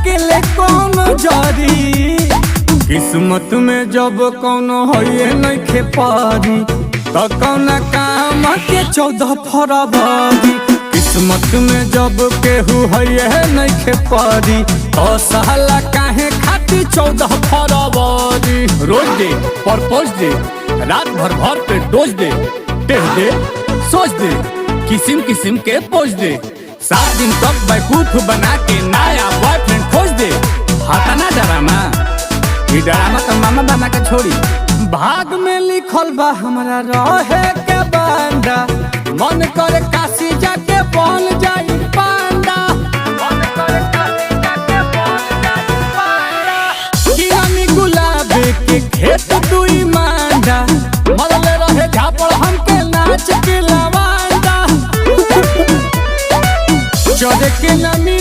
अकेले कौन जारी। किस्मत में जब कौनो होए नइखे पारी तो कौन काम के 14 फरवरी। किस्मत में जब केहू है नइखे पारी तो साला काहे खाती 14 फरवरी। रोज दे परपोज दे रात भर घर पे डोज दे टेह दे सोच दे किस्म किस्म के पोज दे 7 दिन तक बैकूफ बना के नया बॉयफ्रेंड खोज दे। हटा ना डरामा ये डरामा का मामा बना के छोड़ी। भाग में लिखल बा हमरा रहे के बांडा मन करे काशी जाके बन जाई पांडा। मन करे काशी जाके बन जाई पांडा। किरानी गुलाब के खेत दुई मांडा मरले रहे झापड़ हमके नाच के लवांडा। चढ़े के नमी